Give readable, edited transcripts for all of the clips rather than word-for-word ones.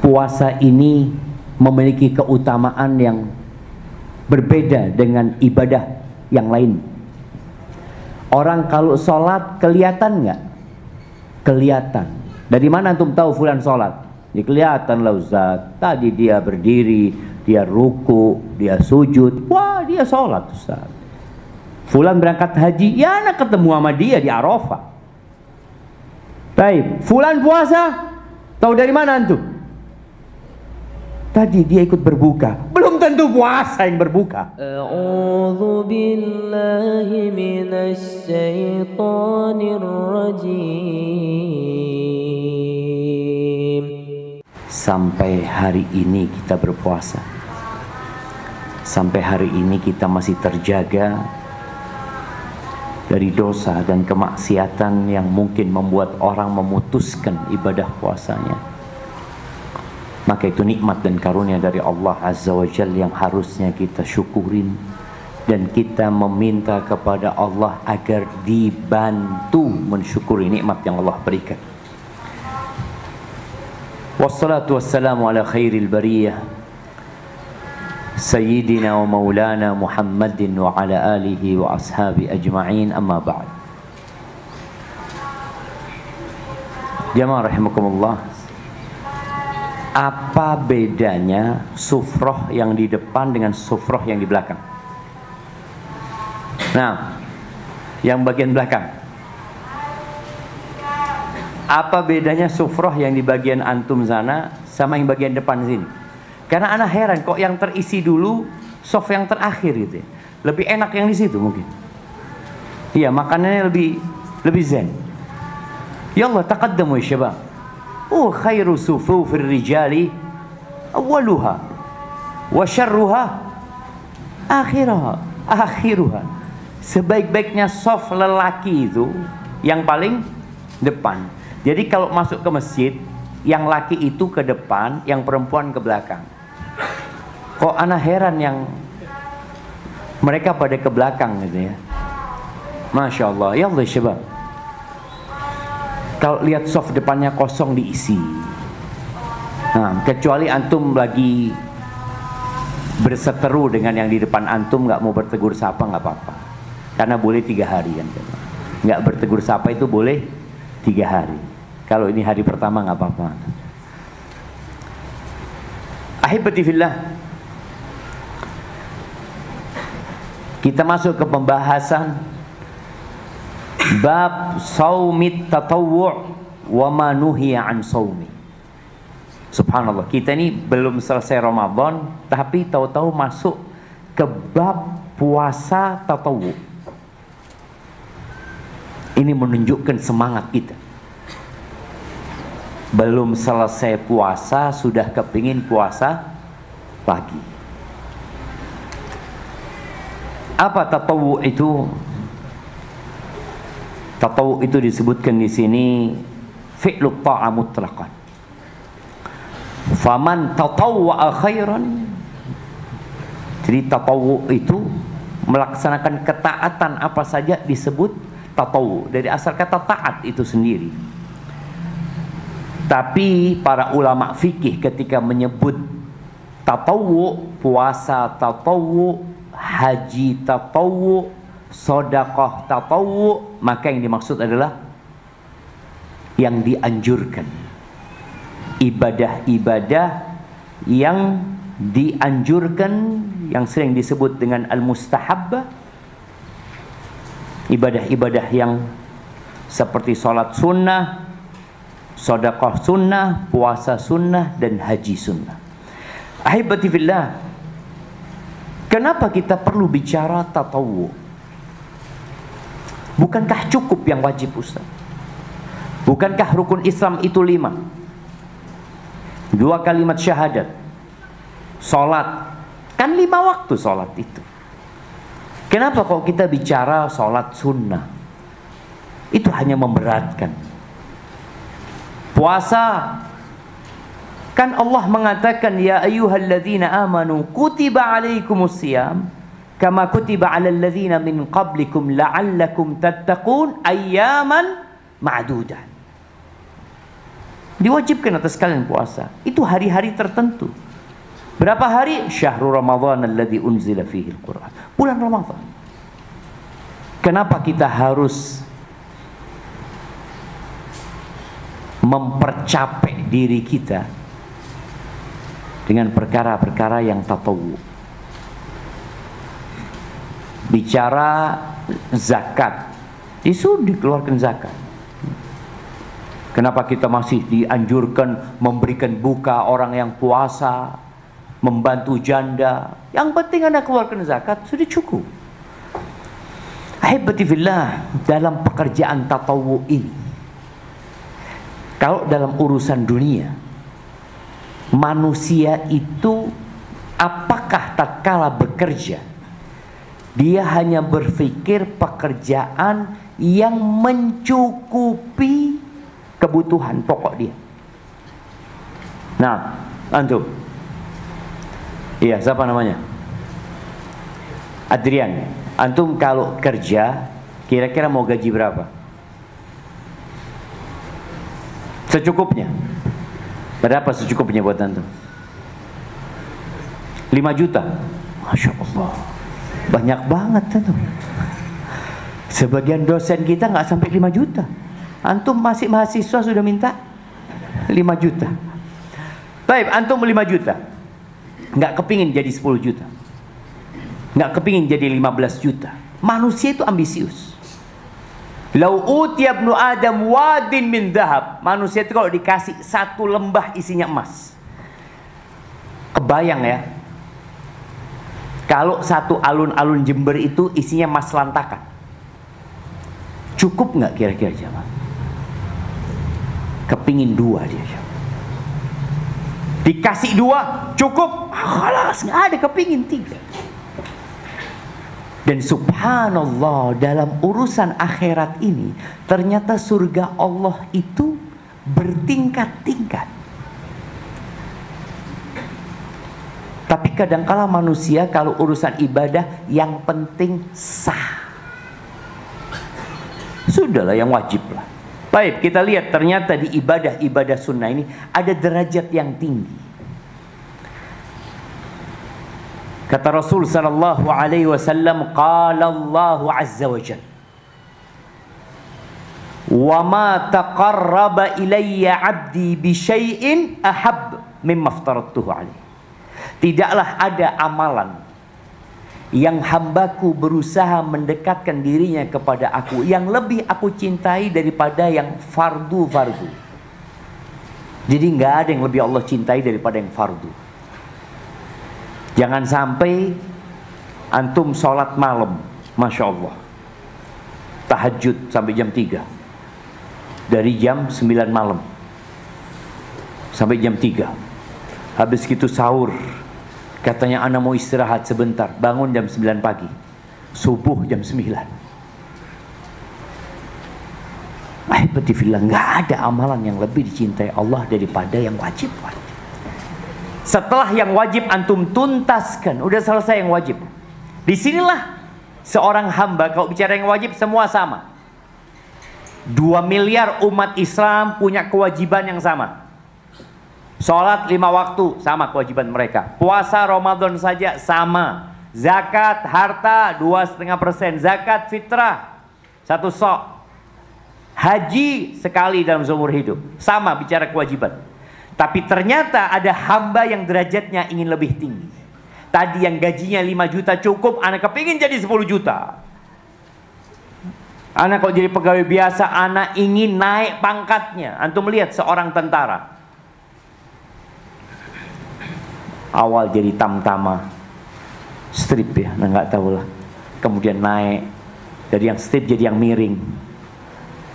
puasa ini memiliki keutamaan yang berbeda dengan ibadah yang lain. Orang kalau sholat kelihatan nggak? Kelihatan. Dari mana antum tahu fulan sholat? Ya kelihatan lah Ustaz. Tadi dia berdiri, dia ruku, dia sujud. Wah, dia sholat Ustaz. Fulan berangkat haji, ya anak ketemu sama dia di Arafah. Baik, fulan puasa, tahu dari mana antum? Tadi dia ikut berbuka. Belum tentu puasa yang berbuka. A'udzu billahi minasy syaithanir rajim. Sampai hari ini kita berpuasa. Sampai hari ini kita masih terjaga dari dosa dan kemaksiatan yang mungkin membuat orang memutuskan ibadah puasanya. Maka itu nikmat dan karunia dari Allah Azza wa Jalla yang harusnya kita syukurin, dan kita meminta kepada Allah agar dibantu mensyukuri nikmat yang Allah berikan. Wassalatu wassalamu ala khairil bariyah Sayyidina wa maulana Muhammadin wa ala alihi wa ashabi ajma'in, amma ba'd. Jamaah rahimakumullah, apa bedanya sufroh yang di depan dengan sufroh yang di belakang? Nah, yang bagian belakang, apa bedanya sufroh yang di bagian antum sana sama yang bagian depan sini? Karena anak heran kok yang terisi dulu soft yang terakhir gitu ya. Lebih enak yang di situ mungkin. Iya, makanannya lebih zen. Ya Allah, taqaddamu ya syabab. Khairu sufufir rijali awwaluha wa syarruha akhiruha. Sebaik-baiknya saf lelaki itu yang paling depan. Jadi kalau masuk ke masjid, yang laki itu ke depan, yang perempuan ke belakang. Kok ana heran yang mereka pada ke belakang gitu ya. Masya Allah, ya Allah syabab. Kalau lihat soft depannya kosong diisi. Nah, kecuali antum lagi berseteru dengan yang di depan antum, nggak mau bertegur sapa, nggak apa-apa. Karena boleh 3 hari kan. Nggak bertegur sapa itu boleh 3 hari. Kalau ini hari pertama nggak apa-apa. Ahibati fillah, kita masuk ke pembahasan bab saumit tatawwu' wa ma nuhiya an saumi. Subhanallah, kita ini belum selesai Ramadan tapi tahu-tahu masuk ke bab puasa tatawwu'. Ini menunjukkan semangat kita. Belum selesai puasa sudah kepingin puasa lagi. Apa tatawwu' itu? Tatawwu' itu disebutkan di sini fi'lu ta'a mutlaqan. Faman tatawwa'a khairan. Jadi tatawwu' itu melaksanakan ketaatan apa saja disebut tatawwu'. Dari asal kata taat itu sendiri. Tapi para ulama fikih ketika menyebut tatawwu', puasa tatawwu', haji tatawwu', sedekah tatawwu', maka yang dimaksud adalah yang dianjurkan, ibadah-ibadah yang dianjurkan, yang sering disebut dengan al-mustahabbah, ibadah-ibadah yang seperti sholat sunnah, sedekah sunnah, puasa sunnah, dan haji sunnah. Ahibati fillah, kenapa kita perlu bicara tatawwu'? Bukankah cukup yang wajib Ustaz? Bukankah rukun Islam itu 5? 2 kalimat syahadat, sholat, kan 5 waktu sholat itu. Kenapa kok kita bicara sholat sunnah? Itu hanya memberatkan. Puasa, kan Allah mengatakan ya ayyuhalladzina amanu kutiba alaikumusiyam kama kutiba alal ladzina min qablikum la'allakum tattaqun ayyaman ma'dudah. Diwajibkan atas kalian puasa. Itu hari-hari tertentu. Berapa hari? Syahrul Ramadhan alladzi unzila fihi al-Qur'an. Bulan Ramadan. Kenapa kita harus mempercapek diri kita dengan perkara-perkara yang tatawu? Bicara zakat, disuruh dikeluarkan zakat. Kenapa kita masih dianjurkan memberikan buka orang yang puasa, membantu janda? Yang penting Anda keluarkan zakat, sudah cukup. Ahibati fillah, dalam pekerjaan tatawu ini, kalau dalam urusan dunia, manusia itu apakah tatkala bekerja, dia hanya berpikir pekerjaan yang mencukupi kebutuhan pokok dia. Nah, antum. Iya, siapa namanya? Adrian. Antum kalau kerja, kira-kira mau gaji berapa? Secukupnya. Berapa secukupnya buat antum? 5 juta. Masya Allah. Banyak banget antum. Sebagian dosen kita nggak sampai 5 juta. Antum masih mahasiswa sudah minta 5 juta. Baik, antum 5 juta. Nggak kepingin jadi 10 juta. Nggak kepingin jadi 15 juta. Manusia itu ambisius. Lau utiya ibnu Adam wadin min dhahab. Manusia itu kalau dikasih 1 lembah isinya emas. Kebayang ya. Kalau 1 alun-alun Jember itu isinya emas lantakan. Cukup nggak kira-kira jamaah? Kepingin 2 dia. Dikasih 2 cukup. Alas, nggak ada, kepingin 3. Dan subhanallah, dalam urusan akhirat ini ternyata surga Allah itu bertingkat-tingkat. Tapi kadangkala manusia kalau urusan ibadah yang penting sah. Sudahlah, yang wajib lah. Baik, kita lihat ternyata di ibadah sunnah ini ada derajat yang tinggi. Kata Rasul sallallahu alaihi wasallam, qala Allah azza wa jalla, wa ma taqarraba ilayya 'abdi bi syai'in ahab mimma aftaradtuhu alaihi. Tidaklah ada amalan yang hambaku berusaha mendekatkan dirinya kepada aku yang lebih aku cintai daripada yang fardu-fardu. Jadi nggak ada yang lebih Allah cintai daripada yang fardu. Jangan sampai antum sholat malam, Masya Allah, tahajud sampai jam 3, dari jam 9 malam sampai jam 3. Habis gitu sahur, katanya anak mau istirahat sebentar, bangun jam 9 pagi, subuh jam 9. Betifillah, nggak ada amalan yang lebih dicintai Allah daripada yang wajib. Setelah yang wajib antum tuntaskan, udah selesai yang wajib. Disinilah seorang hamba, kalau bicara yang wajib semua sama. 2 miliar umat Islam punya kewajiban yang sama. Sholat 5 waktu sama kewajiban mereka. Puasa Ramadan saja sama. Zakat harta 2,5%. Zakat fitrah 1 sok. Haji sekali dalam seumur hidup. Sama bicara kewajiban. Tapi ternyata ada hamba yang derajatnya ingin lebih tinggi. Tadi yang gajinya 5 juta cukup, anak kepingin jadi 10 juta. Anak kalau jadi pegawai biasa, anak ingin naik pangkatnya. Antum melihat seorang tentara. Awal jadi tamtama, strip ya, nggak tahu lah. Kemudian naik dari yang strip jadi yang miring.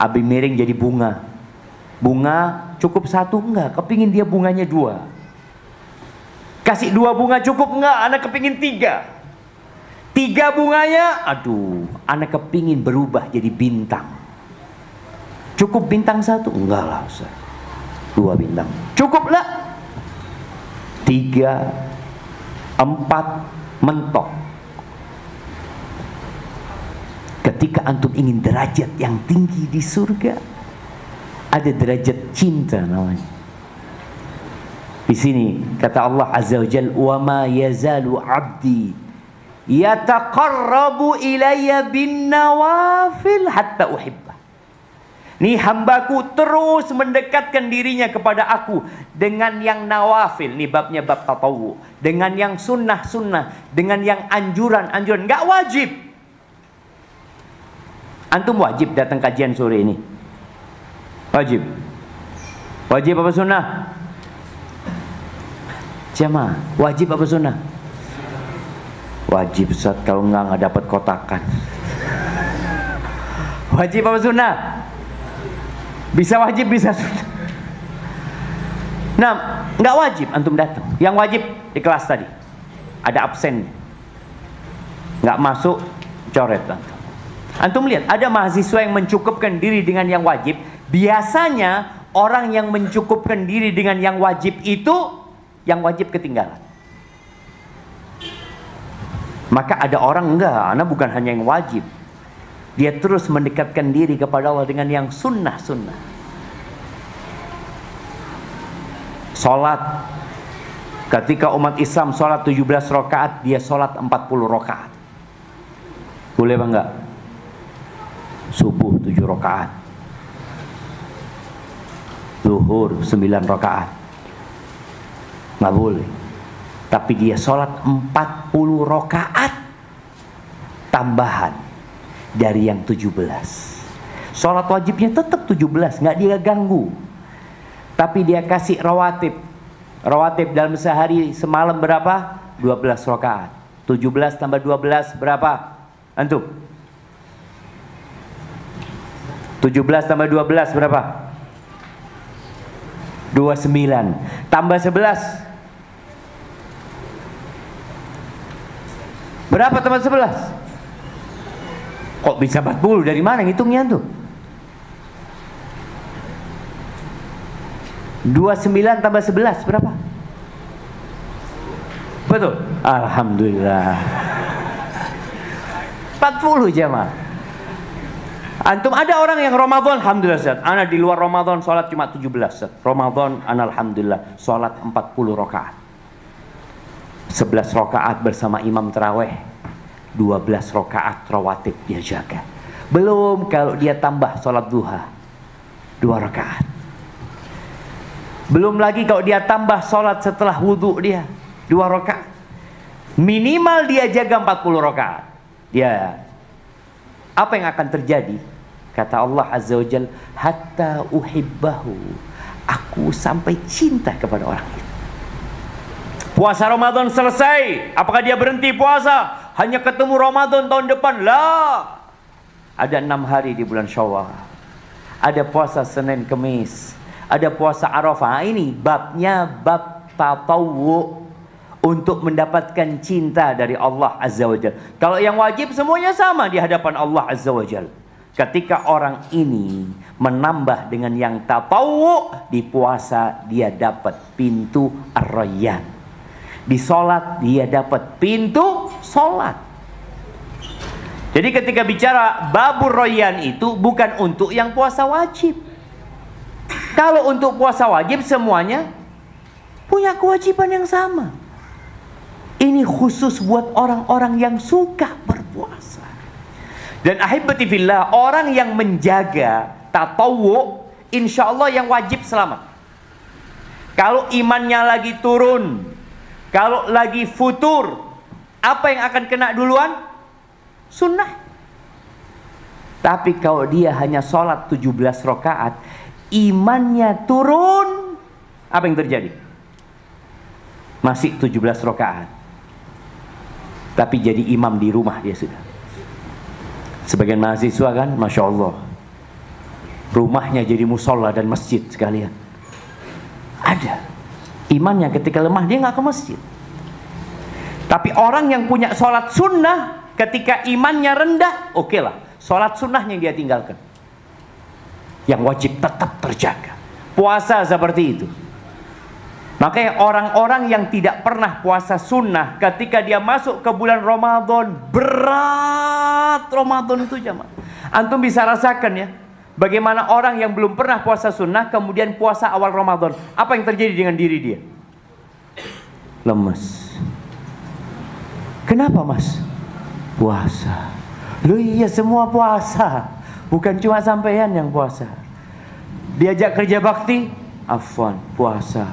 Abi miring jadi bunga. Bunga cukup 1 enggak, kepingin dia bunganya 2. Kasih 2 bunga cukup enggak, anak kepingin 3. 3 bunganya, aduh, anak kepingin berubah jadi bintang. Cukup bintang 1? Enggak lah Ustaz, 2 bintang cukup lah. 3, 4 mentok. Ketika antum ingin derajat yang tinggi di surga, ada derajat cinta namanya. Di sini kata Allah Azza wa Jalla, "Wa ma yazalu 'abdi yataqarrabu ilayya bin nawafil hatta uhibbah." Nih hambaku terus mendekatkan dirinya kepada aku dengan yang nawafil. Nih babnya bab tatawwu. Dengan yang sunnah-sunnah, dengan yang anjuran-anjuran, nggak wajib. Antum wajib datang kajian sore ini? Wajib. Wajib apa sunnah? Jamaah, wajib apa sunnah? Wajib, Ustaz. Kalau nggak dapat kotakan. Wajib apa sunnah? Bisa wajib, bisa sunnah. Nah, nggak wajib antum datang. Yang wajib di kelas tadi ada absen, nggak masuk, coret antum. Antum lihat ada mahasiswa yang mencukupkan diri dengan yang wajib. Biasanya orang yang mencukupkan diri dengan yang wajib itu yang wajib ketinggalan. Maka ada orang enggak, anak bukan hanya yang wajib. Dia terus mendekatkan diri kepada Allah dengan yang sunnah-sunnah. Salat, ketika umat Islam salat 17 rakaat, dia salat 40 rakaat. Boleh apa enggak? Subuh 7 rakaat, zuhur 9 rakaat. Nggak boleh. Tapi dia sholat 40 rakaat tambahan dari yang 17. Sholat wajibnya tetap 17, nggak dia ganggu. Tapi dia kasih rawatib. Rawatib dalam sehari semalam berapa? 12 rakaat. 17 tambah 12 berapa? Antum? 17 tambah 12 berapa? 29. Tambah 11. Berapa tambah 11? Kok bisa 40? Dari mana ngitungnya tuh? 29 tambah 11 berapa? Betul? Alhamdulillah. 40 jamaah. Antum ada orang yang Ramadan, alhamdulillah Ustaz, ana di luar Ramadan sholat cuma 17 Ustaz. Ramadan ana alhamdulillah sholat 40 rakaat. 11 rakaat bersama imam tarawih, 12 rakaat rawatib dia jaga. Belum kalau dia tambah sholat duha 2 rakaat. Belum lagi kalau dia tambah sholat setelah wudhu dia 2 rakaat. Minimal dia jaga 40 rakaat. Dia, apa yang akan terjadi? Kata Allah Azza wa Jalla, hatta uhibbahu, aku sampai cinta kepada orang itu. Puasa Ramadan selesai, apakah dia berhenti puasa? Hanya ketemu Ramadan tahun depan? Lah. Ada 6 hari di bulan Syawal. Ada puasa Senin Kemis, ada puasa Arafah. Ini babnya bab tatawwu, untuk mendapatkan cinta dari Allah Azza wa Jalla. Kalau yang wajib semuanya sama di hadapan Allah Azza wa Jalla. Ketika orang ini menambah dengan yang tatawwu, di puasa dia dapat pintu ar-rayyan. Di sholat dia dapat pintu sholat. Jadi ketika bicara babur rayyan itu bukan untuk yang puasa wajib. Kalau untuk puasa wajib semuanya punya kewajiban yang sama. Ini khusus buat orang-orang yang suka berpuasa. Dan ahibati fillah, orang yang menjaga tatawwu, insya Allah yang wajib selamat. Kalau imannya lagi turun, kalau lagi futur, apa yang akan kena duluan? Sunnah. Tapi kalau dia hanya sholat 17 rakaat, imannya turun, apa yang terjadi? Masih 17 rakaat. Tapi jadi imam di rumah dia sudah. Sebagian mahasiswa kan, Masya Allah, rumahnya jadi musola dan masjid sekalian. Ada imannya ketika lemah dia nggak ke masjid. Tapi orang yang punya sholat sunnah, ketika imannya rendah, oke lah, sholat sunnahnya yang dia tinggalkan. Yang wajib tetap terjaga. Puasa seperti itu. Makanya orang-orang yang tidak pernah puasa sunnah, ketika dia masuk ke bulan Ramadan, berat Ramadan itu jamaah. Antum bisa rasakan ya, bagaimana orang yang belum pernah puasa sunnah kemudian puasa awal Ramadan, apa yang terjadi dengan diri dia? lemes. Kenapa mas? Puasa. Loh iya, semua puasa, bukan cuma sampean yang puasa. Diajak kerja bakti, afwan, puasa.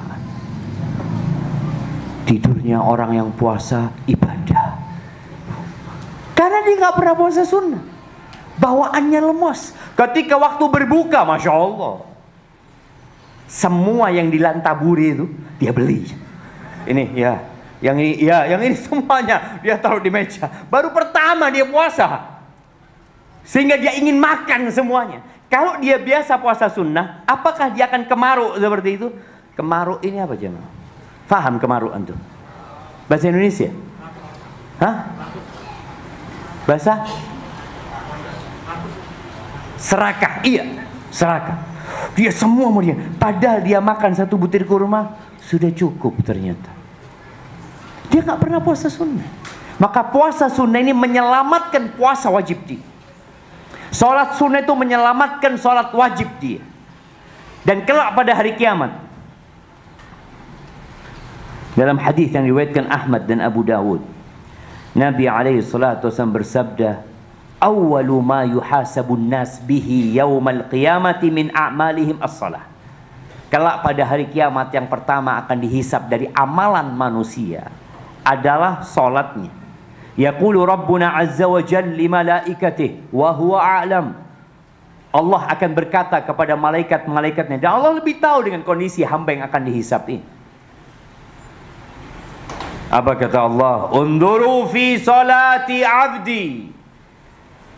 Tidurnya orang yang puasa ibadah, karena dia nggak pernah puasa sunnah. Bawaannya lemas. Ketika waktu berbuka, masya Allah, semua yang di lantaburi itu dia beli. Ini ya, yang ini ya, yang ini semuanya dia taruh di meja. Baru pertama dia puasa, sehingga dia ingin makan semuanya. Kalau dia biasa puasa sunnah, apakah dia akan kemaruk seperti itu? Kemaruk ini apa jemaah? Faham kemaruk antum? Bahasa Indonesia? Hah? Bahasa? Serakah. Iya, serakah. Dia semua mau dia. Padahal dia makan satu butir kurma sudah cukup ternyata. Dia nggak pernah puasa sunnah. Maka puasa sunnah ini menyelamatkan puasa wajib dia. Sholat sunnah itu menyelamatkan sholat wajib dia. Dan kelak pada hari kiamat, dalam hadis yang diriwayatkan Ahmad dan Abu Dawud, Nabi alaihi salatu wasallam bersabda, awwalu ma yuhasabun nas bihi yaumal qiyamati min a'malihim as-salah. Kelak pada hari kiamat yang pertama akan dihisab dari amalan manusia adalah salatnya. Yaqulu Rabbuna azza wa jalla li malaikatihi wa huwa a'lam. Allah akan berkata kepada malaikat-malaikatnya, dan Allah lebih tahu dengan kondisi hamba yang akan dihisab ini. Apa kata Allah? Unduru fi salati abdi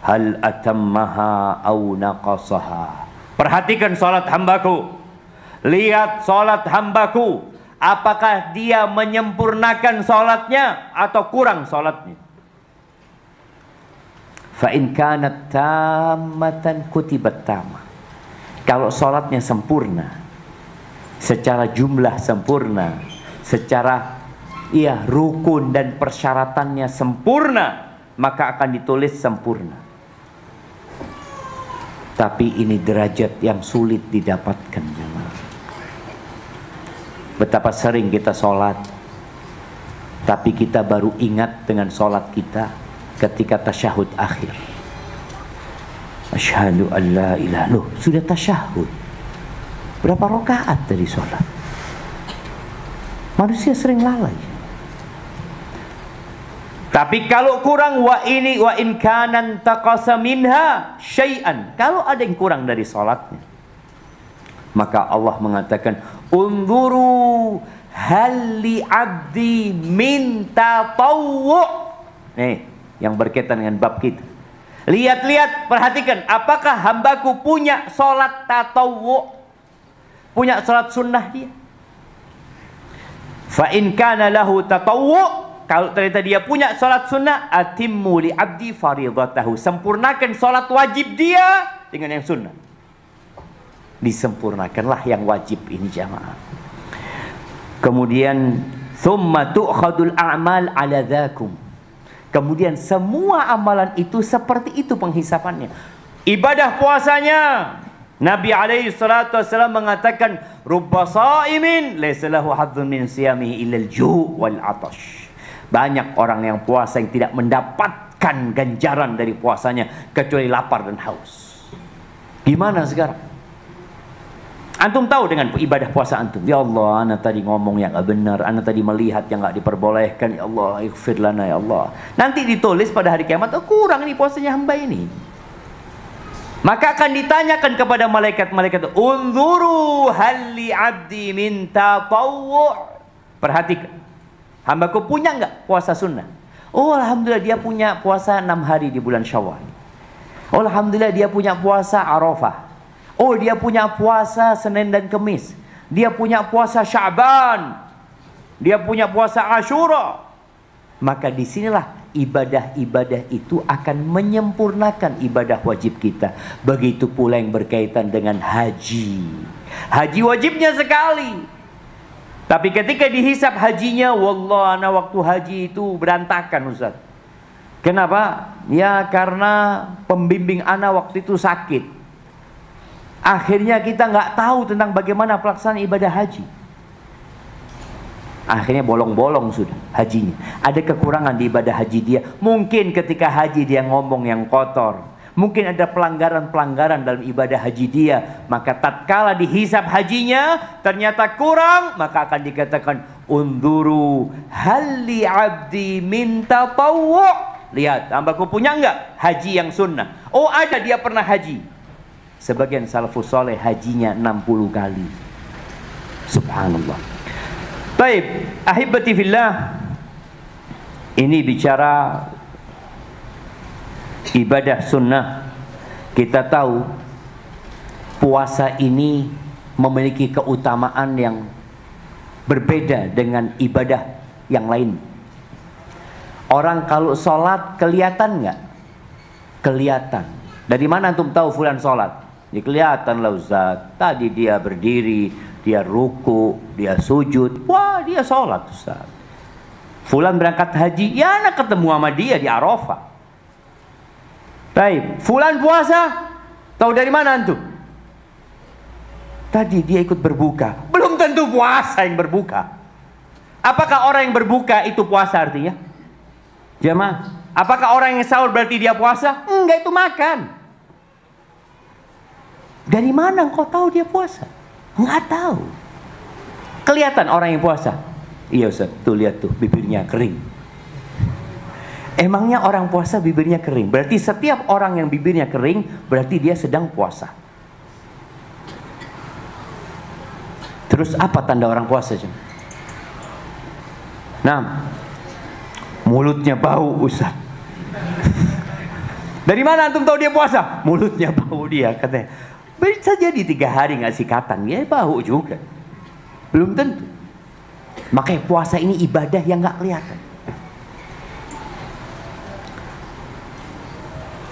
hal atammaha au naqasaha. Perhatikan salat hambaku. Lihat salat hambaku, apakah dia menyempurnakan salatnya atau kurang salatnya. Fa in kanat tammatan kutibat tamah. Kalau salatnya sempurna, secara jumlah sempurna, secara rukun dan persyaratannya sempurna, maka akan ditulis sempurna. Tapi ini derajat yang sulit didapatkan. Betapa sering kita sholat, tapi kita baru ingat dengan sholat kita ketika tasyahud akhir. Asyhadu an la ilaha illallah. Sudah tasyahud. Berapa rakaat dari sholat? Manusia sering lalai. Tapi kalau kurang, wa in kanan taqasa minha syai'an, kalau ada yang kurang dari salatnya, maka Allah mengatakan, unzuru hal li abdi min tatawwu'. Nih, yang berkaitan dengan bab kita. Lihat-lihat, perhatikan, apakah hambaku punya salat tatawwu', punya salat sunnah dia. Fa in kana lahu tatawwu', kalau ternyata dia punya salat sunnah, atimmu li abdi faridatahu, sempurnakan salat wajib dia dengan yang sunnah. Disempurnakanlah yang wajib ini jamaah. Kemudian thumma tu'khadul a'mal ala dhakum. Kemudian semua amalan itu seperti itu penghisapannya. Ibadah puasanya, Nabi alaihi salatu wasallam mengatakan, rubba sha'imin laysa lahu hadzun min siyamihi illa al-ju' wal 'atash. Banyak orang yang puasa yang tidak mendapatkan ganjaran dari puasanya kecuali lapar dan haus. Gimana sekarang? Antum tahu dengan ibadah puasa antum, ya Allah, ana tadi ngomong yang gak benar, ana tadi melihat yang gak diperbolehkan, ya Allah, ighfir lana ya Allah. Nanti ditulis pada hari kiamat, oh, kurang nih puasanya hamba ini. Maka akan ditanyakan kepada malaikat-malaikat, unzuru hal li abdi min tatawwu'. Perhatikan, hambaku punya enggak puasa sunnah? Oh, alhamdulillah dia punya puasa 6 hari di bulan Syawal. Oh, alhamdulillah dia punya puasa Arafah. Oh, dia punya puasa Senin dan Kemis. Dia punya puasa Sya'ban. Dia punya puasa Asyura. Maka disinilah ibadah-ibadah itu akan menyempurnakan ibadah wajib kita. Begitu pula yang berkaitan dengan haji. Haji wajibnya sekali. Tapi ketika dihisap hajinya, wallah, ana waktu haji itu berantakan Ustaz. Kenapa? Ya karena pembimbing ana waktu itu sakit. Akhirnya kita nggak tahu tentang bagaimana pelaksanaan ibadah haji. Akhirnya bolong-bolong sudah hajinya. Ada kekurangan di ibadah haji dia. Mungkin ketika haji dia ngomong yang kotor. Mungkin ada pelanggaran-pelanggaran dalam ibadah haji dia. Maka tatkala dihisab hajinya ternyata kurang, maka akan dikatakan unduru hali abdi min tatawwu'. Lihat, hambaku punya enggak haji yang sunnah? Oh ada, dia pernah haji. Sebagian salafus soleh hajinya 60 kali. Subhanallah. Baik, ahibati fillah. Ini bicara ibadah sunnah. Kita tahu puasa ini memiliki keutamaan yang berbeda dengan ibadah yang lain. Orang kalau sholat kelihatan nggak? Kelihatan. Dari mana antum tahu fulan sholat? Ya kelihatan lah Ustaz. Tadi dia berdiri, dia ruku, dia sujud. Wah dia sholat Ustaz. Fulan berangkat haji, ya anak ketemu sama dia di Arafah. Baik, fulan puasa, tahu dari mana antum? Tadi dia ikut berbuka. Belum tentu puasa yang berbuka. Apakah orang yang berbuka itu puasa artinya? Jemaah, apakah orang yang sahur berarti dia puasa? Enggak, itu makan. Dari mana engkau tahu dia puasa? Enggak tahu. Kelihatan orang yang puasa. Iya Ustaz, tuh lihat tuh bibirnya kering. Emangnya orang puasa bibirnya kering? Berarti setiap orang yang bibirnya kering berarti dia sedang puasa. Terus apa tanda orang puasa? Nah, mulutnya bau Ustaz. Dari mana antum tahu dia puasa? Mulutnya bau dia katanya. Bisa jadi 3 hari nggak sikatan, ya bau juga. Belum tentu. Makanya puasa ini ibadah yang nggak kelihatan.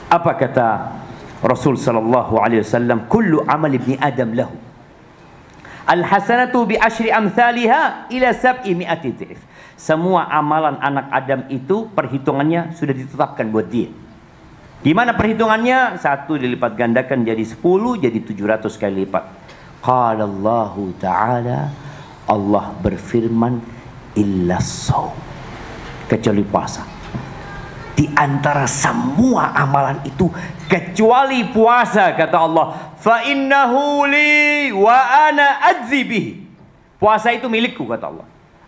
Apa kata Rasul sallallahu alaihi wasallam? Kullu amal ibni Adam lahu. Al-hasanatu bi asyri amthaliha ila 700 dhif. Semua amalan anak Adam itu perhitungannya sudah ditetapkan buat dia. Gimana perhitungannya? 1 dilipat gandakan jadi 10, jadi 700 kali lipat. Qala Allahu ta'ala, Allah berfirman, illa shaum, kecuali puasa. Di antara semua amalan itu kecuali puasa, kata Allah, fa innahu li wa ana ajzi bihi. Puasa itu milikku, kata Allah.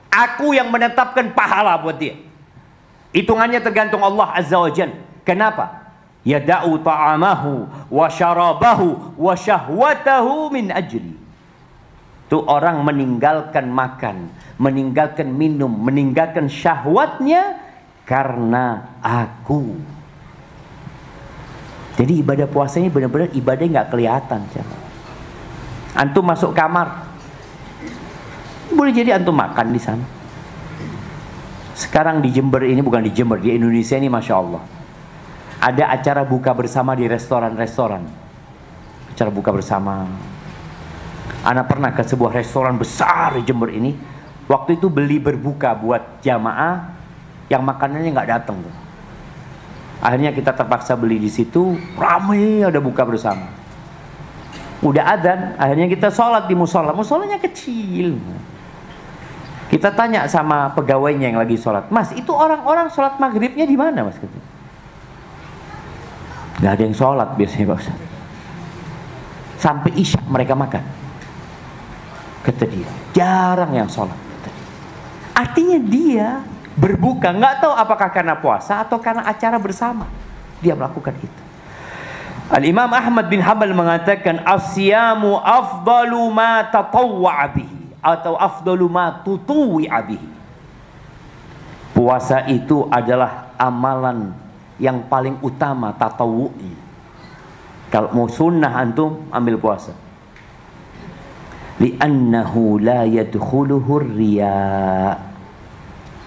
Aku yang menetapkan pahala buat dia. Hitungannya tergantung Allah Azza wa Jalla. Kenapa? Yada'u ta'amahu wa syarabahu wa syahwatahu min ajli. Itu orang meninggalkan makan, meninggalkan minum, meninggalkan syahwatnya karena aku. Jadi ibadah puasanya benar-benar ibadah nggak kelihatan. Antum masuk kamar, boleh jadi antum makan di sana. Sekarang di Jember ini, bukan di Jember, di Indonesia ini Masya Allah, ada acara buka bersama di restoran-restoran. Acara buka bersama. Anak pernah ke sebuah restoran besar di Jember ini. Waktu itu beli berbuka buat jamaah yang makanannya nggak datang. Akhirnya kita terpaksa beli di situ. Ramai ada buka bersama. Udah adzan, akhirnya kita sholat di musola. Musolanya kecil. Kita tanya sama pegawainya yang lagi sholat, Mas, itu orang-orang sholat maghribnya di mana, Mas? Gak ada yang sholat biasanya, Pak Ustaz. Sampai isya mereka makan. Kata dia, jarang yang sholat. Artinya dia berbuka, nggak tahu apakah karena puasa atau karena acara bersama dia melakukan itu. Al-Imam Ahmad bin Hanbal mengatakan, as-siyamu afdalu ma tatawwa'a bihi atau afdalu ma tutuwi'a bihi. Puasa itu adalah amalan yang paling utama, tatawu'i. Kalau mau sunnah antum ambil puasa. Li'annahu la yadkhuluhu riya.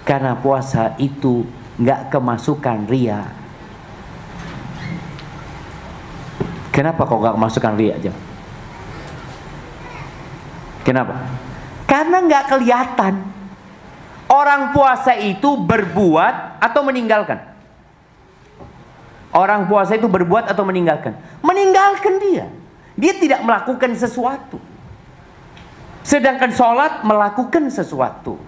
Karena puasa itu nggak kemasukan ria. Kenapa kok nggak kemasukan ria aja? Kenapa? Karena nggak kelihatan. Orang puasa itu berbuat atau meninggalkan? Orang puasa itu berbuat atau meninggalkan? Meninggalkan dia. Dia tidak melakukan sesuatu. Sedangkan sholat melakukan sesuatu.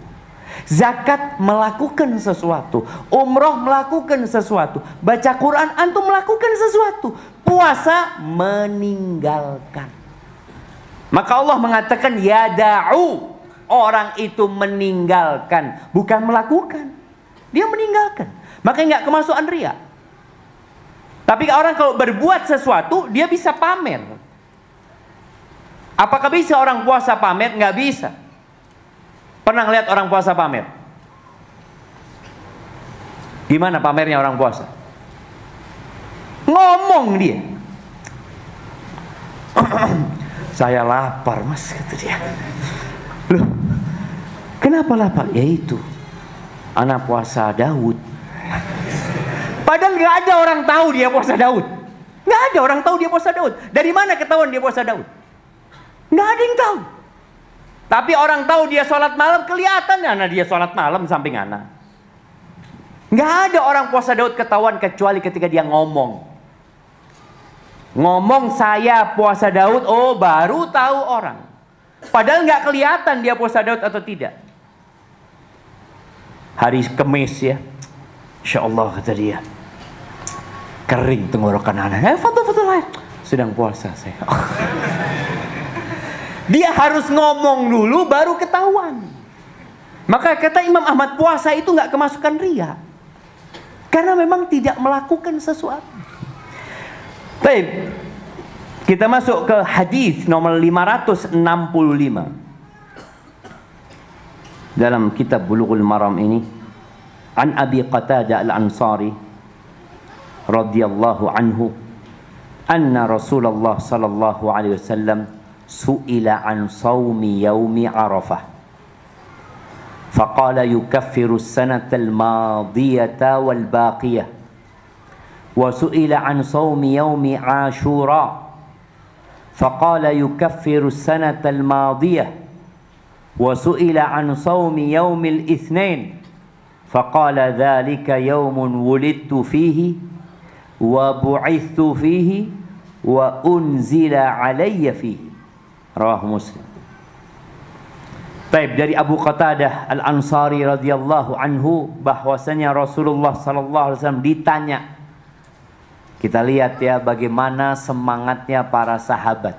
Zakat melakukan sesuatu, umroh melakukan sesuatu, baca Quran antum melakukan sesuatu, puasa meninggalkan. Maka Allah mengatakan yada'u, orang itu meninggalkan, bukan melakukan. Dia meninggalkan. Maka nggak kemasukan riya. Tapi orang kalau berbuat sesuatu, dia bisa pamer. Apakah bisa orang puasa pamer? Nggak bisa. Pernah lihat orang puasa pamer? Gimana pamernya orang puasa? Ngomong dia. Saya lapar mas, kata dia. Loh, kenapa lapar? Ya itu, anak puasa Daud. Padahal nggak ada orang tahu dia puasa Daud. Nggak ada orang tahu dia puasa Daud. Dari mana ketahuan dia puasa Daud? Nggak ada yang tahu. Tapi orang tahu dia sholat malam, kelihatan karena dia sholat malam samping anak. Nggak ada orang puasa Daud ketahuan kecuali ketika dia ngomong. Ngomong saya puasa Daud, oh baru tahu orang. Padahal nggak kelihatan dia puasa Daud atau tidak. Hari Kamis ya, Insya Allah kata dia, kering tenggorokan anak. Foto-foto lain, sedang puasa saya. Dia harus ngomong dulu baru ketahuan. Maka kata Imam Ahmad, puasa itu nggak kemasukan riya, karena memang tidak melakukan sesuatu. Baik, kita masuk ke hadis nomor 565 dalam kitab Bulughul Maram ini. An Abi Qatadah Al-Ansari radhiyallahu anhu anna Rasulullah sallallahu alaihi wasallam su'ila an sawmi yaumi Arafah faqala yukaffiru as-sanata al-madiyata wal-baqiyah wa su'ila an sawmi yaumi Ashura faqala yukaffiru as-sanata al-madiyah wa su'ila an sawmi yaumi al-ithnain faqala dhalika yawmun wulidtu fihi wa bu'ithtu fihi wa unzila alayya fihi. Rawahu Muslim. Baik, dari Abu Qatadah Al-Ansari radhiyallahu anhu bahwasanya Rasulullah sallallahu alaihi wasallam ditanya. Kita lihat ya bagaimana semangatnya para sahabat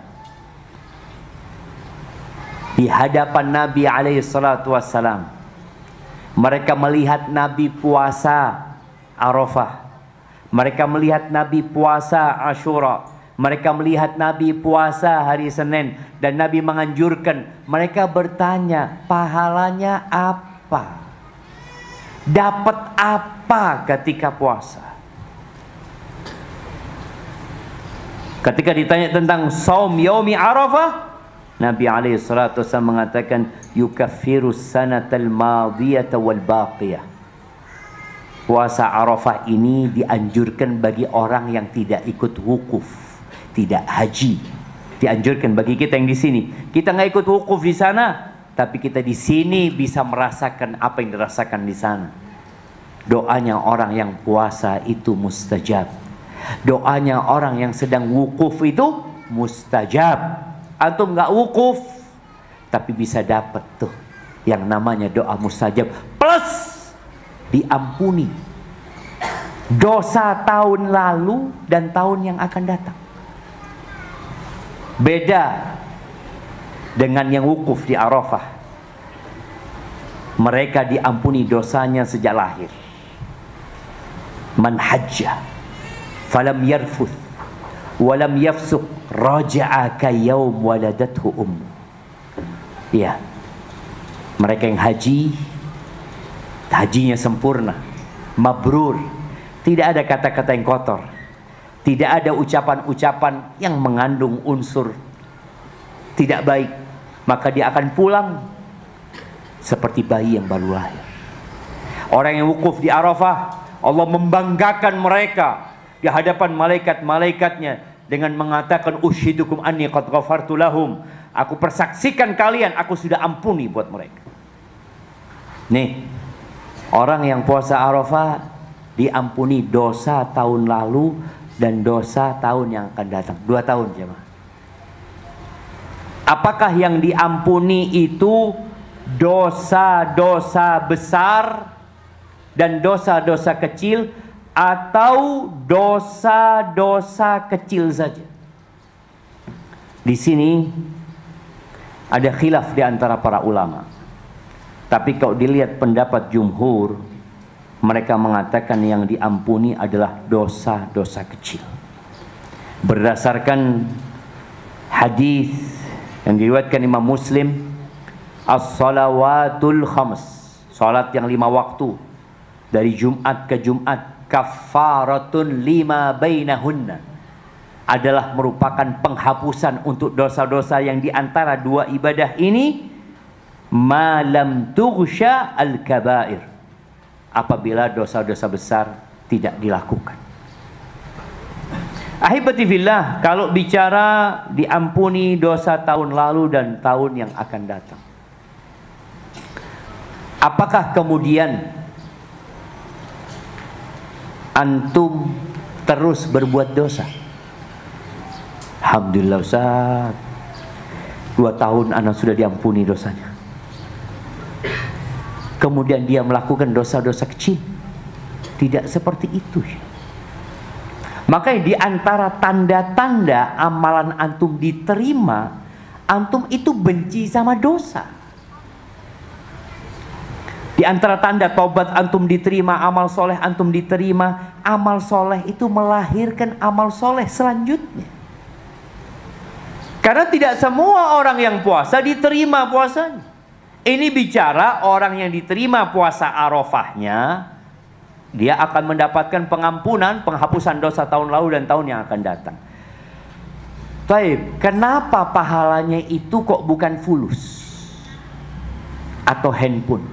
di hadapan Nabi alaihi salatu wassalam. Mereka melihat Nabi puasa Arafah. Mereka melihat Nabi puasa Ashura. Mereka melihat Nabi puasa hari Senin. Dan Nabi menganjurkan. Mereka bertanya, pahalanya apa? Dapat apa ketika puasa? Ketika ditanya tentang saum yaumi Arafah, Nabi alaihissalatu wassalam mengatakan yukaffiru sanatal madiyata wal baqiyah. Puasa Arafah ini dianjurkan bagi orang yang tidak ikut wukuf, tidak haji. Dianjurkan bagi kita yang di sini. Kita nggak ikut wukuf di sana, tapi kita di sini bisa merasakan apa yang dirasakan di sana. Doanya orang yang puasa itu mustajab. Doanya orang yang sedang wukuf itu mustajab. Antum nggak wukuf, tapi bisa dapat tuh yang namanya doa mustajab. Plus diampuni dosa tahun lalu dan tahun yang akan datang. Beda dengan yang wukuf di Arafah. Mereka diampuni dosanya sejak lahir. Man hajjah falam yarfuth walam yafsuq raja'a ka yaum waladathu Ya, mereka yang haji, hajinya sempurna, mabrur, tidak ada kata-kata yang kotor, tidak ada ucapan-ucapan yang mengandung unsur tidak baik, maka dia akan pulang seperti bayi yang baru lahir. Orang yang wukuf di Arafah, Allah membanggakan mereka di hadapan malaikat-malaikatnya dengan mengatakan ushidukum anni qad ghafartu lahum. Aku persaksikan kalian, aku sudah ampuni buat mereka. Nih, orang yang puasa Arafah diampuni dosa tahun lalu dan dosa tahun yang akan datang. 2 tahun jemaah. Apakah yang diampuni itu dosa-dosa besar dan dosa-dosa kecil, atau dosa-dosa kecil saja. Di sini ada khilaf di antara para ulama. Tapi kalau dilihat pendapat jumhur, mereka mengatakan yang diampuni adalah dosa-dosa kecil. Berdasarkan hadis yang diriwayatkan Imam Muslim, as-salawatul khams, salat yang 5 waktu dari Jumat ke Jumat, kafaratun lima bainahunna, adalah merupakan penghapusan untuk dosa-dosa yang diantara dua ibadah ini, malam tughsya al-kabair, apabila dosa-dosa besar tidak dilakukan. Ahibati fillah, kalau bicara diampuni dosa tahun lalu dan tahun yang akan datang, apakah kemudian antum terus berbuat dosa? Alhamdulillah Ustaz, 2 tahun anak sudah diampuni dosanya. Kemudian dia melakukan dosa-dosa kecil. Tidak seperti itu. Makanya di antara tanda-tanda amalan antum diterima, antum itu benci sama dosa. Di antara tanda taubat antum diterima, amal soleh antum diterima, amal soleh itu melahirkan amal soleh selanjutnya. Karena tidak semua orang yang puasa diterima puasanya. Ini bicara orang yang diterima puasa Arafahnya, dia akan mendapatkan pengampunan, penghapusan dosa tahun lalu dan tahun yang akan datang. Baik, kenapa pahalanya itu kok bukan fulus atau handphone?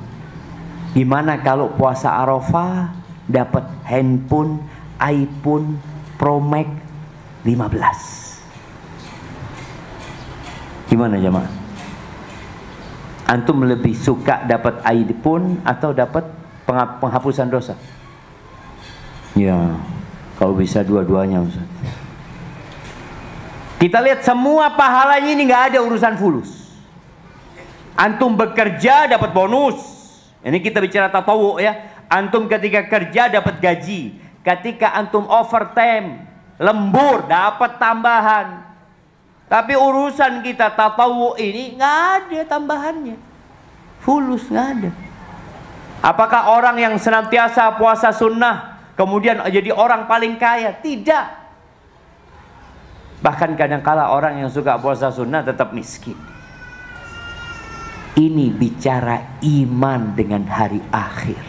Gimana kalau puasa Arafah dapat handphone iPhone Pro Max 15? Gimana jemaah? Antum lebih suka dapat iPhone atau dapat penghapusan dosa? Ya, kalau bisa dua-duanya Ustaz. Kita lihat semua pahalanya ini nggak ada urusan fulus. Antum bekerja dapat bonus. Ini kita bicara tatawu ya. Antum ketika kerja dapat gaji. Ketika antum overtime, lembur, dapat tambahan. Tapi urusan kita tatawu ini nggak ada tambahannya. Fulus nggak ada. Apakah orang yang senantiasa puasa sunnah kemudian jadi orang paling kaya? Tidak. Bahkan kadang-kala orang yang suka puasa sunnah tetap miskin. Ini bicara iman dengan hari akhir.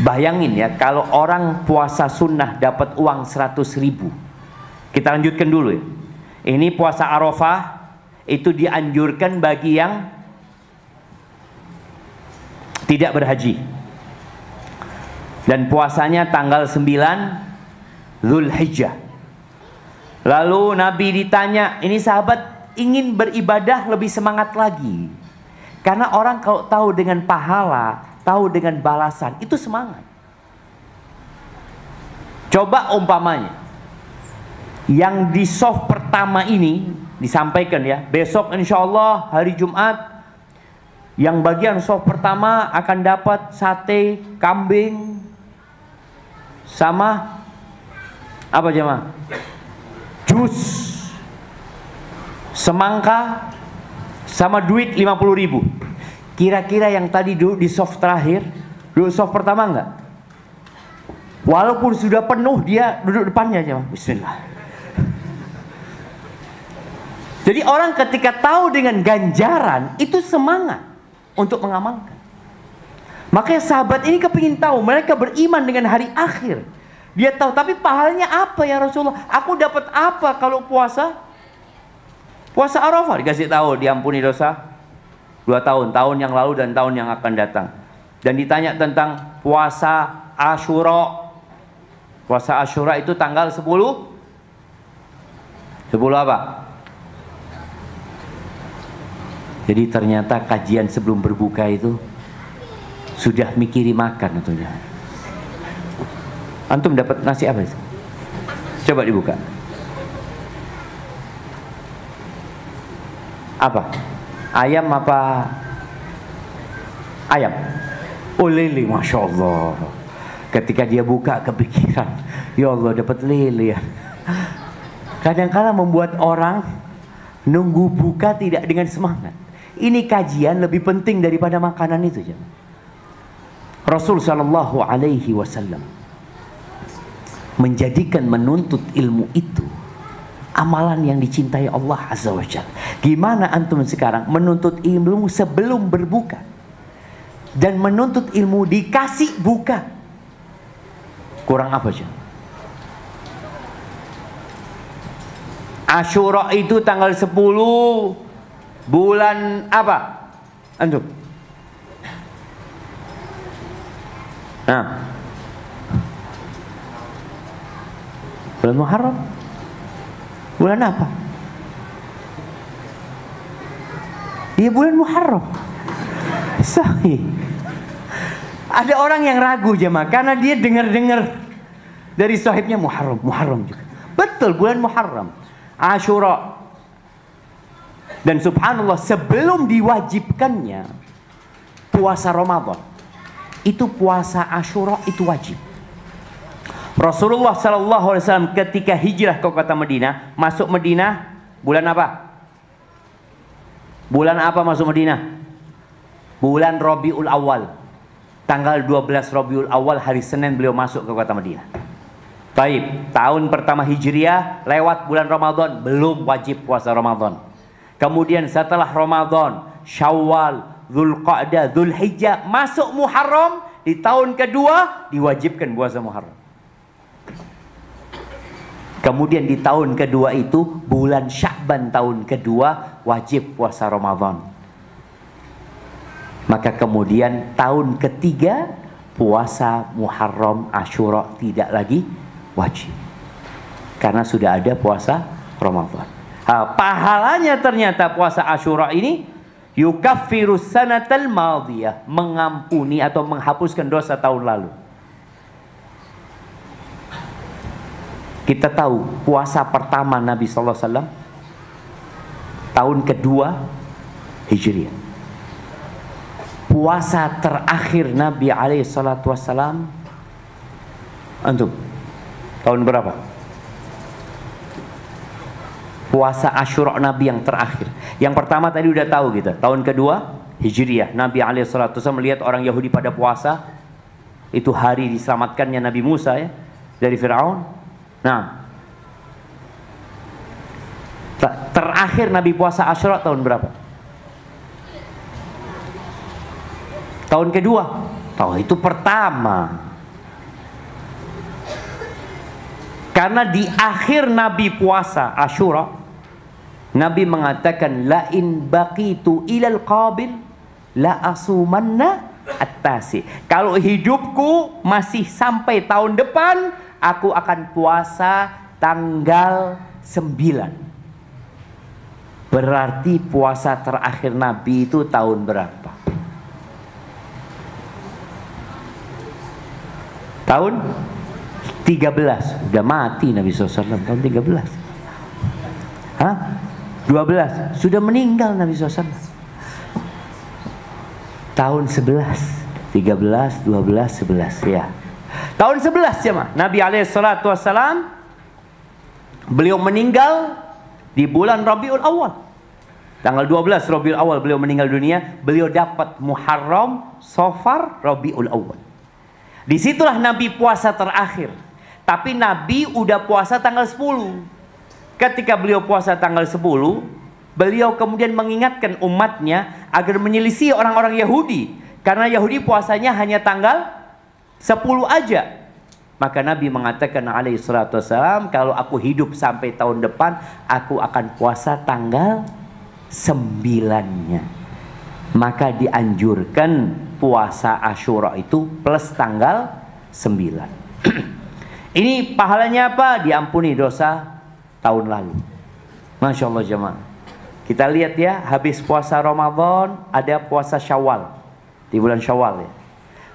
Bayangin ya, kalau orang puasa sunnah dapat uang 100.000. Kita lanjutkan dulu ya. Ini puasa Arafah itu dianjurkan bagi yang tidak berhaji. Dan puasanya tanggal 9 Zulhijjah. Lalu Nabi ditanya, ini sahabat ingin beribadah lebih semangat lagi. Karena orang kalau tahu dengan pahala, tahu dengan balasan, itu semangat. Coba umpamanya yang di soft pertama ini disampaikan ya, besok insya Allah hari Jumat, yang bagian soft pertama akan dapat sate kambing sama apa jemaah? Jus, semangka, sama duit 50.000. Kira-kira yang tadi duduk di soft terakhir, duduk soft pertama enggak? Walaupun sudah penuh, dia duduk depannya aja. Bismillah. Jadi orang ketika tahu dengan ganjaran, itu semangat untuk mengamalkan. Makanya sahabat ini kepingin tahu, mereka beriman dengan hari akhir. Dia tahu, tapi pahalanya apa ya Rasulullah? Aku dapat apa kalau puasa? Puasa Arafah dikasih tahu, diampuni dosa 2 tahun, tahun yang lalu dan tahun yang akan datang. Dan ditanya tentang puasa Asyura. Puasa Asyura itu tanggal 10 apa? Jadi ternyata kajian sebelum berbuka itu sudah mikiri makan tentunya. Antum dapat nasi apa? Coba dibuka. Apa? Ayam apa? Ayam. Oh, lele, Masya Allah. Ketika dia buka kepikiran, ya Allah dapat lele ya. Kadang-kala membuat orang nunggu buka tidak dengan semangat. Ini kajian lebih penting daripada makanan itu. Rasul Shallallahu Alaihi Wasallam menjadikan menuntut ilmu itu amalan yang dicintai Allah Azza wa Jalla. Gimana antum sekarang menuntut ilmu sebelum berbuka dan menuntut ilmu dikasih buka? Kurang apa aja? Asyura itu tanggal 10 bulan apa? Antum? Nah, bulan Muharram. Bulan apa? Iya, bulan Muharram. Sahih. Ada orang yang ragu jemaah karena dia dengar-dengar dari sahibnya Muharram juga. Betul, bulan Muharram. Asyura. Dan subhanallah, sebelum diwajibkannya puasa Ramadan, itu puasa Asyura itu wajib. Rasulullah sallallahu alaihi wasallam ketika hijrah ke kota Madinah, masuk Madinah bulan apa? Bulan apa masuk Madinah? Bulan Rabiul Awal. Tanggal 12 Rabiul Awal, hari Senin beliau masuk ke kota Madinah. Baik, tahun pertama Hijriah lewat bulan Ramadan, belum wajib puasa Ramadan. Kemudian setelah Ramadan, Syawal, Dzulqa'dah, Dzulhijjah, masuk Muharram, di tahun kedua diwajibkan puasa Muharram. Kemudian di tahun kedua itu bulan Sya'ban tahun kedua wajib puasa Ramadan. Maka kemudian tahun ketiga puasa Muharram Asyura tidak lagi wajib. Karena sudah ada puasa Ramadan. Pahalanya ternyata puasa Asyura ini yukaffirus sanatal madiyah, mengampuni atau menghapuskan dosa tahun lalu. Kita tahu puasa pertama Nabi sallallahu alaihi wasallam tahun kedua Hijriah. Puasa terakhir Nabi alaihi salatu wasallam antum tahun berapa? Puasa Asyura Nabi yang terakhir. Yang pertama tadi udah tahu kita, tahun kedua Hijriah. Nabi alaihi salatu wasallam melihat orang Yahudi pada puasa. Itu hari diselamatkannya Nabi Musa ya dari Firaun. Nah, terakhir Nabi puasa Asyura tahun berapa? Tahun kedua. Oh, itu pertama. Karena di akhir Nabi puasa Asyura, Nabi mengatakan la in baqitu ilal qabil la asumanna at-tasi. Kalau hidupku masih sampai tahun depan, aku akan puasa tanggal 9. Berarti puasa terakhir Nabi itu tahun berapa? Tahun 13. Udah mati Nabi SAW tahun 13. Hah? 12. Sudah meninggal Nabi SAW. Tahun 11. 13, 12, 11 ya. Tahun 11 ya, Nabi alaihissalatu wassalam beliau meninggal di bulan Rabiul Awal. Tanggal 12 Rabiul Awal beliau meninggal dunia. Beliau dapat Muharram, Safar, Rabiul Awal. Disitulah Nabi puasa terakhir. Tapi Nabi udah puasa tanggal 10. Ketika beliau puasa tanggal 10, beliau kemudian mengingatkan umatnya agar menyelisih orang-orang Yahudi. Karena Yahudi puasanya hanya tanggal 10 aja. Maka Nabi mengatakan alaihi salatu wassalam, kalau aku hidup sampai tahun depan, aku akan puasa tanggal 9-nya. Maka dianjurkan puasa Asyura itu plus tanggal 9. Ini pahalanya apa? Diampuni dosa tahun lalu. Masya Allah jemaah. Kita lihat ya, habis puasa Ramadan ada puasa Syawal. Di bulan Syawal ya.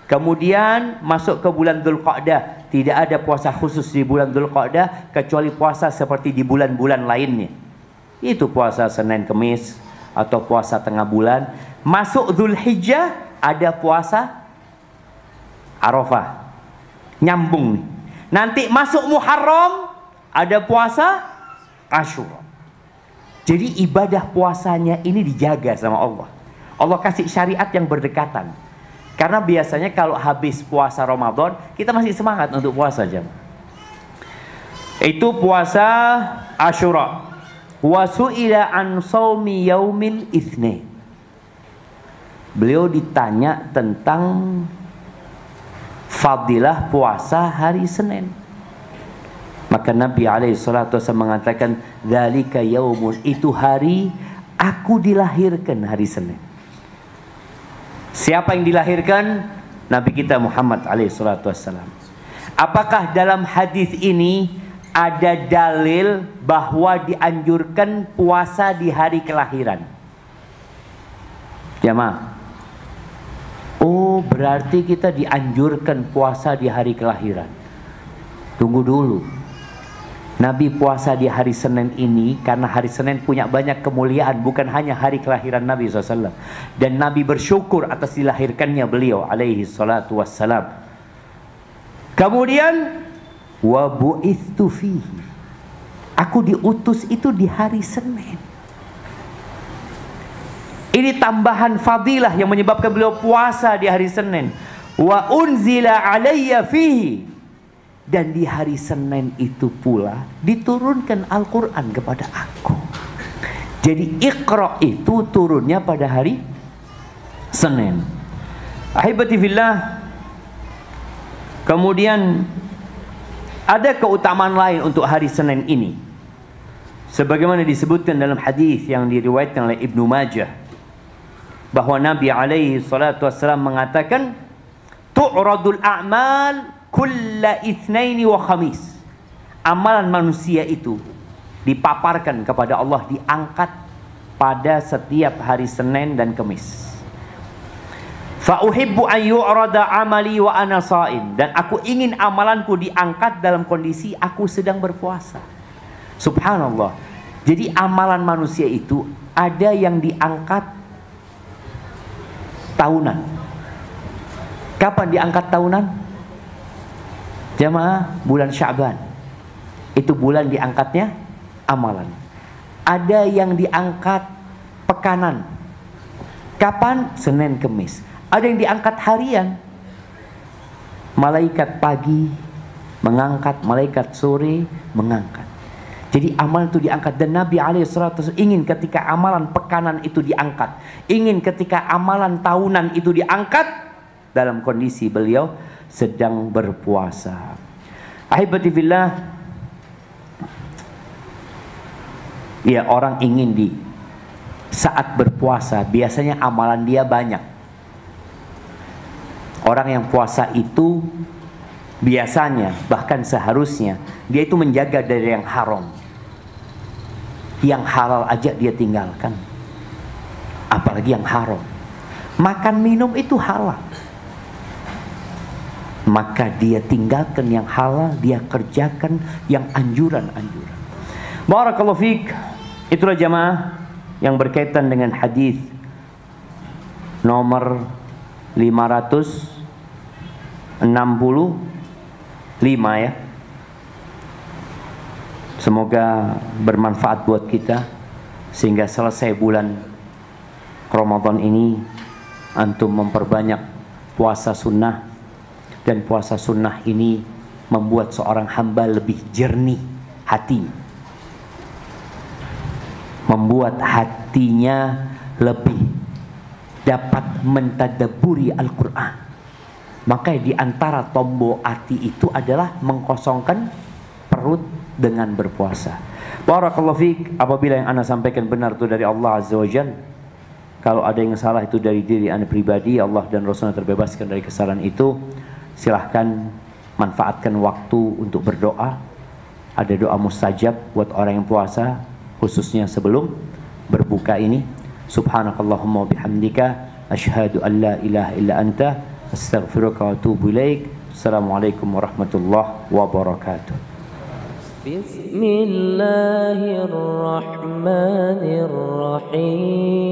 Kemudian masuk ke bulan Dzulqa'dah. Tidak ada puasa khusus di bulan Dzulqa'dah kecuali puasa seperti di bulan-bulan lainnya. Itu puasa Senin Kemis, atau puasa tengah bulan. Masuk Dzulhijjah ada puasa Arafah. Nyambung nih. Nanti masuk Muharram ada puasa Asyura. Jadi ibadah puasanya ini dijaga sama Allah. Allah kasih syariat yang berdekatan. Karena biasanya kalau habis puasa Ramadan, kita masih semangat untuk puasa jam. Itu puasa Asyura. Wa su'ila an shaumi yaumil itsnain. Beliau ditanya tentang fadilah puasa hari Senin. Maka Nabi SAW mengatakan, dzalika yaumun, itu hari aku dilahirkan hari Senin. Siapa yang dilahirkan? Nabi kita Muhammad SAW. Apakah dalam hadis ini ada dalil bahwa dianjurkan puasa di hari kelahiran? Jamaah. Oh, berarti kita dianjurkan puasa di hari kelahiran. Tunggu dulu. Nabi puasa di hari Senin ini karena hari Senin punya banyak kemuliaan, bukan hanya hari kelahiran Nabi SAW. Dan Nabi bersyukur atas dilahirkannya beliau alaihi salatu wassalam. Kemudian wa bu'ithu fihi, aku diutus itu di hari Senin. Ini tambahan fadilah yang menyebabkan beliau puasa di hari Senin. Wa unzila alayya fihi, dan di hari Senin itu pula diturunkan Al-Quran kepada aku. Jadi Iqra itu turunnya pada hari Senin. Ahibati fillah. Kemudian ada keutamaan lain untuk hari Senin ini. Sebagaimana disebutkan dalam hadis yang diriwayatkan oleh Ibnu Majah, bahwa Nabi alaihi salatu wassalam mengatakan, tu'radul a'mal kulla itsnaini wa khamis. Amalan manusia itu dipaparkan kepada Allah, diangkat pada setiap hari Senin dan Kamis. Fa uhibbu an yu'rada amali wa ana sha'im, dan aku ingin amalanku diangkat dalam kondisi aku sedang berpuasa. Subhanallah. Jadi amalan manusia itu ada yang diangkat tahunan. Kapan diangkat tahunan? Jamaah, bulan Sya'ban. Itu bulan diangkatnya amalan. Ada yang diangkat pekanan. Kapan? Senin Kemis. Ada yang diangkat harian. Malaikat pagi mengangkat, malaikat sore mengangkat. Jadi amalan itu diangkat. Dan Nabi SAW ingin ketika amalan pekanan itu diangkat, ingin ketika amalan tahunan itu diangkat dalam kondisi beliau sedang berpuasa. Ahibati fillah, ya, orang ingin di saat berpuasa biasanya amalan dia banyak. Orang yang puasa itu biasanya, bahkan seharusnya, dia itu menjaga dari yang haram. Yang halal aja dia tinggalkan, apalagi yang haram. Makan minum itu halal, maka dia tinggalkan yang halal, dia kerjakan yang anjuran-anjuran. Barakallahu fiik. Itulah jamaah yang berkaitan dengan hadis nomor 565 ya. Semoga bermanfaat buat kita sehingga selesai bulan Ramadan ini antum memperbanyak puasa sunnah. Dan puasa sunnah ini membuat seorang hamba lebih jernih hati, membuat hatinya lebih dapat mentadabburi Al-Quran. Maka di antara tombol hati itu adalah mengkosongkan perut dengan berpuasa. Barakallahu fiik. Apabila yang ana sampaikan benar itu dari Allah Azza wa Jalla, kalau ada yang salah itu dari diri ana pribadi, Allah dan Rasulnya terbebaskan dari kesalahan itu. Silahkan manfaatkan waktu untuk berdoa. Ada doa mustajab buat orang yang puasa, khususnya sebelum berbuka ini. Subhanakallahumma wa bihamdika asyhadu an la ilaha illa anta astaghfiruka wa atubu ilaik. Assalamualaikum warahmatullahi wabarakatuh. بسم الله الرحمن الرحيم